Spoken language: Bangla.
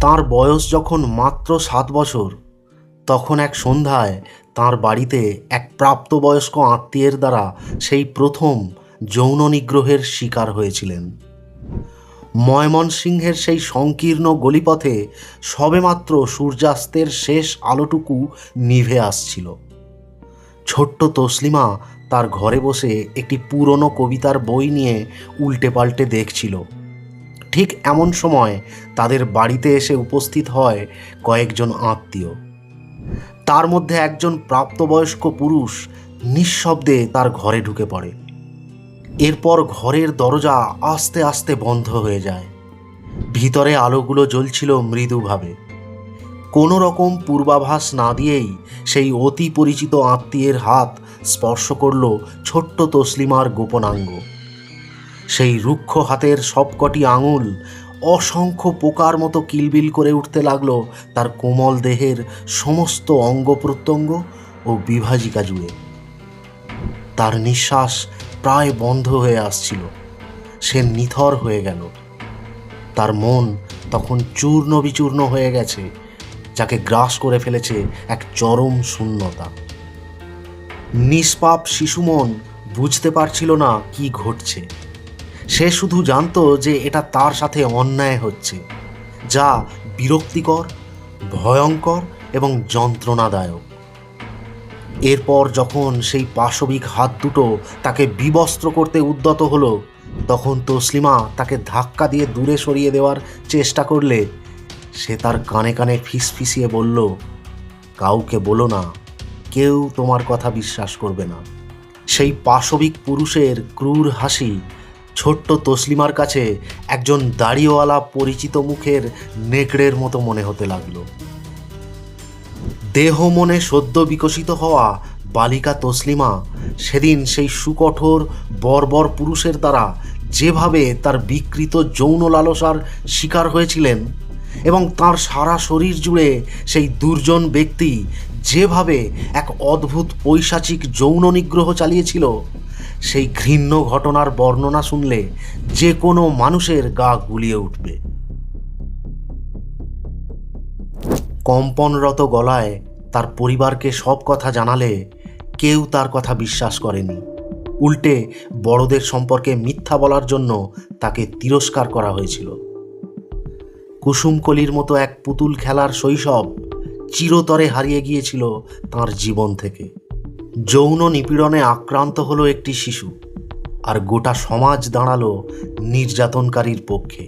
তাঁর বয়স যখন মাত্র 7 বছর, তখন এক সন্ধ্যায় তাঁর বাড়িতে এক প্রাপ্তবয়স্ক আত্মীয়ের দ্বারা সেই প্রথম যৌন নিগ্রহের শিকার হয়েছিলেন। ময়মনসিংহের সেই সংকীর্ণ গলিপথে সবেমাত্র সূর্যাস্তের শেষ আলোটুকু নিভে আসছিল। ছোট্ট তসলিমা তার ঘরে বসে একটি পুরনো কবিতার বই নিয়ে উল্টে পাল্টে দেখছিল। ঠিক এমন সময় তাদের বাড়িতে এসে উপস্থিত হয় কয়েকজন আত্মীয়। তার মধ্যে একজন প্রাপ্তবয়স্ক পুরুষ নিঃশব্দে তার ঘরে ঢুকে পড়ে। এরপর ঘরের দরজা আস্তে আস্তে বন্ধ হয়ে যায়। ভিতরে আলোগুলো জ্বলছিল মৃদুভাবে। কোনো রকম পূর্বাভাস না দিয়েই সেই অতি পরিচিত আত্মীয়ের হাত স্পর্শ করল ছোট্ট তসলিমার গোপনাঙ্গ। সেই রুক্ষ হাতের সবকটি আঙুল অসংখ্য পোকার মতো কিলবিল করে উঠতে লাগলো তার কোমল দেহের সমস্ত অঙ্গ প্রত্যঙ্গ ও বিভাজিকা জুড়ে। তার নিঃশ্বাস প্রায় বন্ধ হয়ে আসছিল। সে নিথর হয়ে গেল। তার মন তখন চূর্ণ বিচূর্ণ হয়ে গেছে, যাকে গ্রাস করে ফেলেছে এক চরম শূন্যতা। নিষ্পাপ শিশু মন বুঝতে পারছিল না কি ঘটছে। সে শুধু জানতো যে এটা তার সাথে অন্যায় হচ্ছে, যা বিরক্তিকর, ভয়ঙ্কর এবং যন্ত্রণাদায়ক। এরপর যখন সেই পাশবিক হাত দুটো তাকে বিবস্ত্র করতে উদ্যত হলো, তখন তসলিমা তাকে ধাক্কা দিয়ে দূরে সরিয়ে দেওয়ার চেষ্টা করলে সে তার কানে কানে ফিসফিসিয়ে বলল, কাউকে বলো না, কেউ তোমার কথা বিশ্বাস করবে না। সেই পাশবিক পুরুষের ক্রূর হাসি ছোট্ট তসলিমার কাছে একজন দাড়িওয়ালা পরিচিত মুখের নেকড়ের মতো মনে হতে লাগলো। দেহ মনে সদ্য বিকশিত হওয়া বালিকা তসলিমা সেদিন সেই সুকঠোর বর্বর পুরুষের দ্বারা যেভাবে তার বিকৃত যৌন লালসার শিকার হয়েছিলেন, এবং তার সারা শরীর জুড়ে সেই দুর্জন ব্যক্তি যেভাবে এক অদ্ভুত পৈশাচিক যৌন নিগ্রহ চালিয়েছিল, সেই ঘৃণ্য ঘটনার বর্ণনা শুনলে যে কোনো মানুষের গা গুলিয়ে উঠবে। কম্পনরত গলায় তার পরিবারকে সব কথা জানালে কেউ তার কথা বিশ্বাস করেনি। উল্টে বড়দের সম্পর্কে মিথ্যা বলার জন্য তাকে তিরস্কার করা হয়েছিল। কুসুমকলির মতো এক পুতুল খেলার শৈশব চিরতরে হারিয়ে গিয়েছিল তার জীবন থেকে। যৌন নিপীড়নে আক্রান্ত হলো একটি শিশু, আর গোটা সমাজ দাঁড়ালো নির্যাতনকারীর পক্ষে।